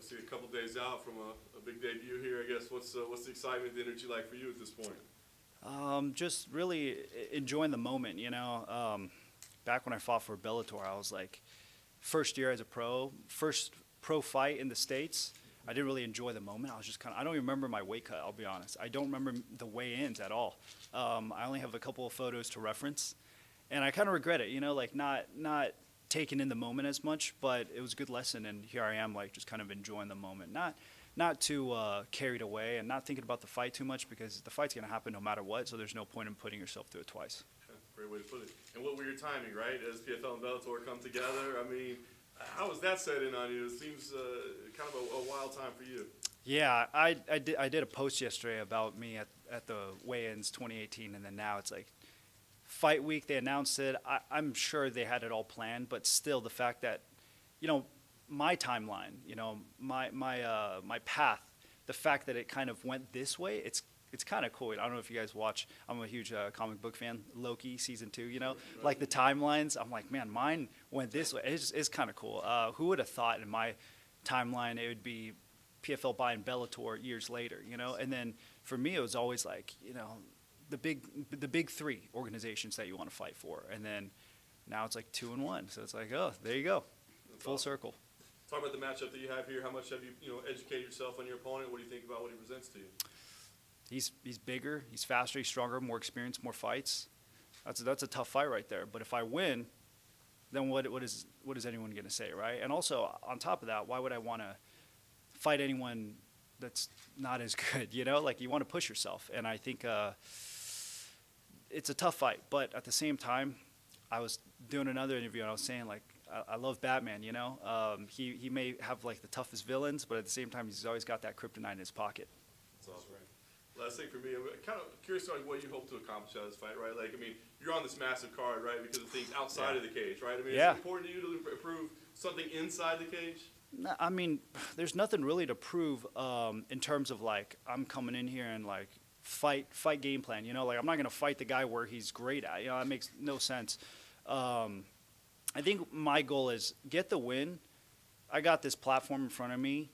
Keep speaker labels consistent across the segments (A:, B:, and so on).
A: obviously a couple days out from a big debut here. I guess what's the excitement, the energy like for you at this point?
B: Just really enjoying the moment, back when I fought for Bellator, I was like, first year as a pro, first pro fight in the States. I didn't really enjoy the moment. I was just I don't even remember my weight cut, I'll be honest. I don't remember the weigh-ins at all. I only have a couple of photos to reference. And I kind of regret it, like not taking in the moment as much, but it was a good lesson. And here I am, like just kind of enjoying the moment. Not too carried away and not thinking about the fight too much because the fight's going to happen no matter what, so there's no point in putting yourself through it twice.
A: Great way to put it. And what were your timing, right, as PFL and Bellator come together? I mean, how was that set in on you? It seems kind of a wild time for you.
B: Yeah, I did a post yesterday about me at the weigh-ins 2018, and then now it's like fight week, they announced it. I'm sure they had it all planned, but still the fact that, my timeline, my path, the fact that it kind of went this way, it's kind of cool. I don't know if you guys watch. I'm a huge comic book fan. Loki season 2, like the timelines. I'm like, man, mine went this way. It's kind of cool. Who would have thought in my timeline it would be PFL buying Bellator years later, And then for me, it was always like, the big 3 organizations that you want to fight for, and then now it's like 2 and 1. So it's like, oh, there you go, full circle.
A: Talk about the matchup that you have here. How much have you educated yourself on your opponent? What do you think about what he presents to you?
B: He's bigger, he's faster, he's stronger, more experienced, more fights. That's a tough fight right there. But if I win, then what is anyone going to say, right? And also on top of that, why would I want to fight anyone that's not as good? Like you want to push yourself. And I think it's a tough fight. But at the same time, I was doing another interview and I was saying like I love Batman. He may have like the toughest villains, but at the same time, he's always got that kryptonite in his pocket.
A: That's awesome. Last thing for me, I'm kind of curious about what you hope to accomplish out of this fight, right? Like, I mean, you're on this massive card, right, because of things outside of the cage, right? I mean, is it important to you to prove something inside the cage?
B: No, I mean, there's nothing really to prove in terms of, like, I'm coming in here and, like, fight game plan, Like, I'm not going to fight the guy where he's great at, That makes no sense. I think my goal is get the win. I got this platform in front of me.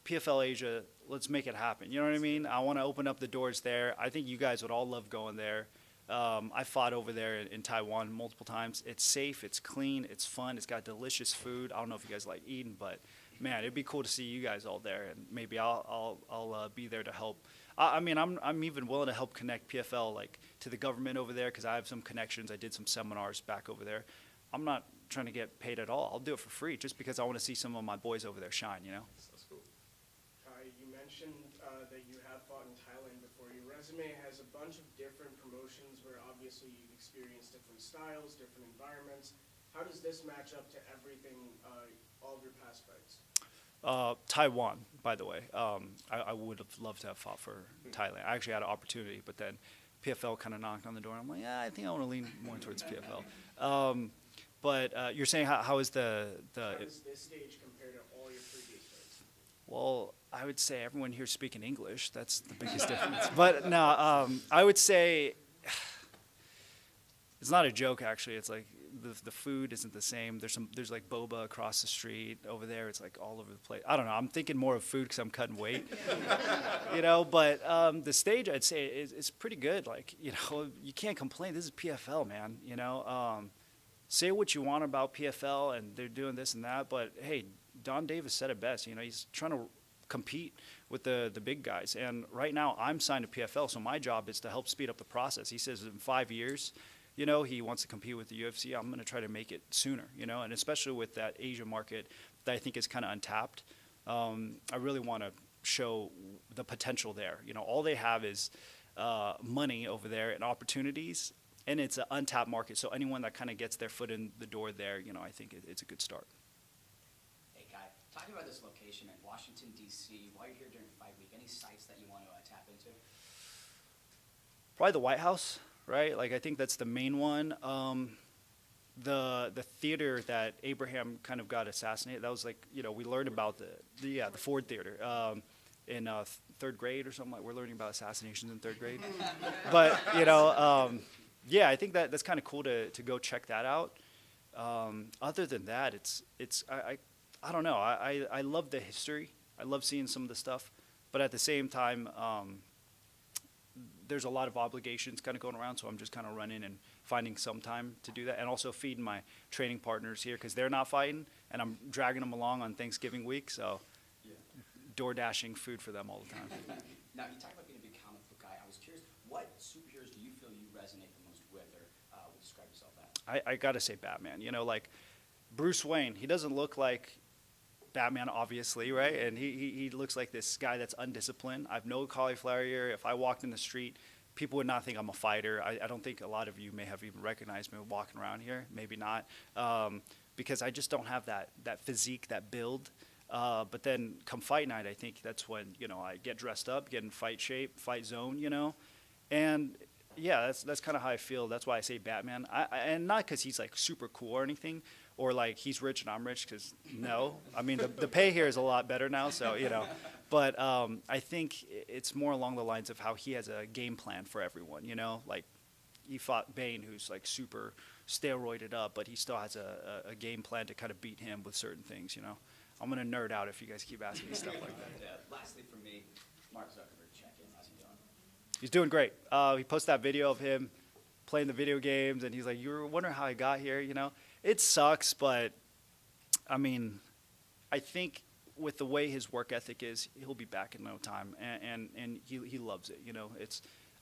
B: PFL Asia, let's make it happen. You know what I mean? I want to open up the doors there. I think you guys would all love going there. I fought over there in Taiwan multiple times. It's safe, it's clean, it's fun, it's got delicious food. I don't know if you guys like eating, but man, it'd be cool to see you guys all there, and maybe I'll be there to help. I mean, I'm even willing to help connect PFL like to the government over there because I have some connections. I did some seminars back over there. I'm not trying to get paid at all. I'll do it for free just because I want to see some of my boys over there shine.
A: That's cool.
C: You mentioned that you have fought in Thailand before. Your resume has a bunch of different promotions where obviously you've experienced different styles, different environments. How does this match up to everything, all of your past fights?
B: Taiwan, by the way. I would have loved to have fought for Thailand. I actually had an opportunity, but then PFL kind of knocked on the door. I'm like, I think I want to lean more towards PFL. But you're saying how is
C: How does this stage compare to all your previous fights?
B: Well, I would say everyone here speaking English. That's the biggest difference. But no, I would say it's not a joke. Actually, it's like the food isn't the same. There's like boba across the street over there. It's like all over the place. I don't know. I'm thinking more of food because I'm cutting weight. But the stage I'd say is pretty good. Like you can't complain. This is PFL, man. Say what you want about PFL and they're doing this and that, but hey, Don Davis said it best. He's trying to compete with the big guys. And right now I'm signed to PFL, so my job is to help speed up the process. He says in 5 years, he wants to compete with the UFC. I'm going to try to make it sooner, and especially with that Asia market that I think is kind of untapped. I really want to show the potential there. All they have is money over there and opportunities. And it's an untapped market, so anyone that kind of gets their foot in the door there, I think it's a good start.
D: Hey, Khai, talking about this location in Washington, D.C., while you're here during fight week, any sites that you want to tap into?
B: Probably the White House, right? Like, I think that's the main one. The theater that Abraham kind of got assassinated, that was like, we learned about the Ford Theater in third grade or something. Like, we're learning about assassinations in third grade. But, yeah, I think that's kind of cool to go check that out. Other than that, I don't know. I love the history. I love seeing some of the stuff, but at the same time, there's a lot of obligations kind of going around, so I'm just kind of running and finding some time to do that, and also feeding my training partners here because they're not fighting, and I'm dragging them along on Thanksgiving week, so door dashing food for them all the time.
D: Now, you talk about being a big comic book guy. I was curious, what superheroes do you feel you resonate the most with, or would describe yourself as?
B: I gotta say Batman. You know, like Bruce Wayne, he doesn't look like Batman, obviously, right? And he looks like this guy that's undisciplined. I have no cauliflower ear. If I walked in the street, people would not think I'm a fighter. I don't think a lot of you may have even recognized me walking around here. Maybe not, because I just don't have that physique, that build. But then come fight night, I think that's when, you know, I get dressed up, get in fight shape, fight zone, you know. And yeah, that's kind of how I feel. That's why I say Batman. And not because he's like super cool or anything, or like he's rich and I'm rich, because no. I mean, the pay here is a lot better now, so, you know. But I think it's more along the lines of how he has a game plan for everyone, you know. Like he fought Bane, who's like super steroided up, but he still has a game plan to kind of beat him with certain things, you know. I'm going to nerd out if you guys keep asking me stuff like that.
D: Lastly for me, Mark Zuckerberg, check-in. How's he doing?
B: He's doing great. He posted that video of him playing the video games, and he's like, you were wondering how I got here, you know? It sucks, but, I mean, I think with the way his work ethic is, he'll be back in no time, and he loves it, you know?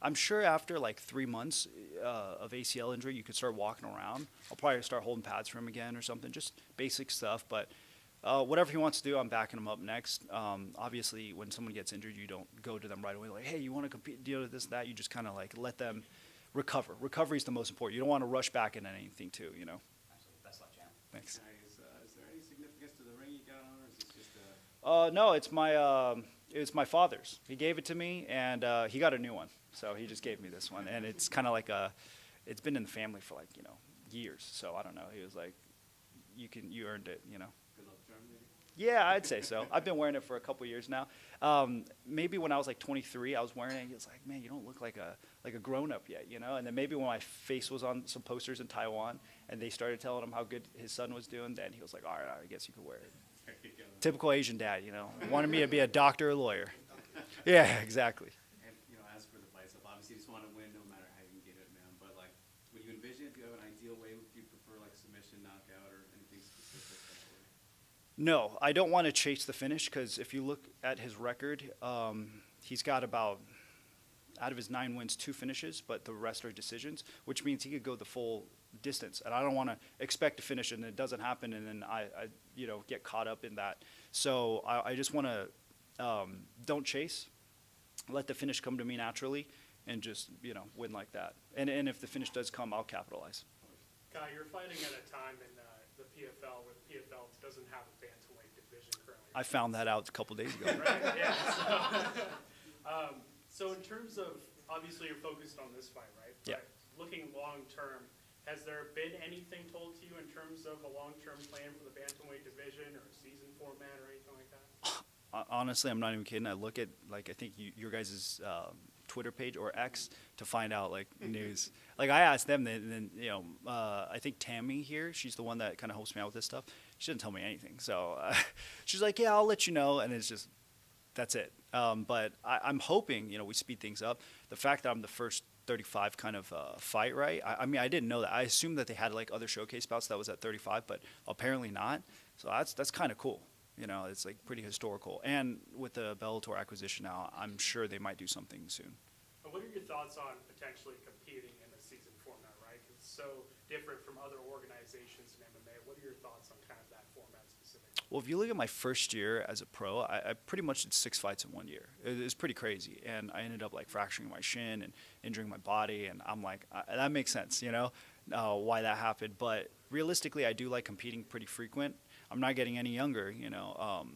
B: I'm sure after like 3 months of ACL injury, you could start walking around. I'll probably start holding pads for him again or something, just basic stuff, but whatever he wants to do, I'm backing him up next. Obviously, when someone gets injured, you don't go to them right away like, hey, you want to compete, deal with this, that. You just kind of like let them recover. Recovery is the most important. You don't want to rush back into anything too, you know.
D: Absolutely. Best luck, Jan.
B: Thanks.
E: Is there any significance to the ring you got on, or is it just
B: No, it's my father's. He gave it to me, and he got a new one. So he just gave me this one, and it's kind of like it's been in the family for like, you know, years. So I don't know. He was like, you earned it, you know.
E: good luck charm, maybe?
B: Yeah, I'd say so. I've been wearing it for a couple years now. Maybe when I was like 23, I was wearing it. He was like, "Man, you don't look like a grown-up yet," you know. And then maybe when my face was on some posters in Taiwan, and they started telling him how good his son was doing, then he was like, "All right, I guess you could wear it."
E: There you go.
B: Typical Asian dad, you know. Wanted me to be a doctor or lawyer. Yeah, exactly.
E: And, as for the fight stuff, obviously you just want to win no matter how you can get it, man. But, like, when you envision it, do you have an ideal way? Do you prefer, like, submission, knockout, or anything specific that way?
B: No, I don't want to chase the finish because if you look at his record, he's got about, out of his 9 wins, 2 finishes, but the rest are decisions, which means he could go the full distance. And I don't want to expect to finish and it doesn't happen, and then I get caught up in that. So I just want to don't chase, let the finish come to me naturally, and just win like that. And if the finish does come, I'll capitalize.
F: Guy, you're fighting at a time in the PFL where the PFL doesn't have a bantamweight division currently.
B: I found that out a couple days ago.
F: Right? Yeah. So in terms of, obviously you're focused on this fight, right?
B: Yeah.
F: But looking long term, has there been anything told to you in terms of a long-term plan for the bantamweight division or a season format or anything like that?
B: Honestly, I'm not even kidding. I look at, I think your guys' Twitter page or X to find out, news. I asked them, then I think Tammy here, she's the one that kind of helps me out with this stuff. She didn't tell me anything. So she's like, yeah, I'll let you know. And it's just, that's it. But I'm hoping, we speed things up. The fact that I'm the first 35 kind of fight, right? I mean, I didn't know that. I assumed that they had, other showcase bouts that was at 35, but apparently not. So that's kind of cool. It's pretty historical. And with the Bellator acquisition now, I'm sure they might do something soon.
F: And what are your thoughts on potentially competing in a season format, right? 'Cause it's so different from other organizations in MMA. What are your thoughts on kind of that format specifically?
B: Well, if you look at my first year as a pro, I pretty much did 6 fights in 1 year. It was pretty crazy. And I ended up fracturing my shin and injuring my body. And I'm like, that makes sense, why that happened. But realistically, I do like competing pretty frequent. I'm not getting any younger,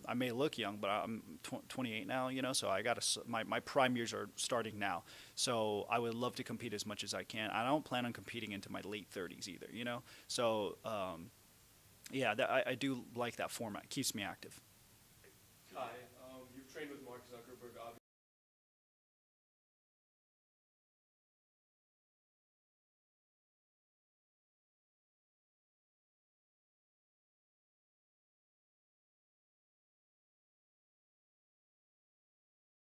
B: I may look young, but I'm 28 now, so I got my prime years are starting now. So I would love to compete as much as I can. I don't plan on competing into my late 30s either, So, yeah, I do like that format. It keeps me active.
G: Kai, you've trained with Mark Zuckerberg, obviously.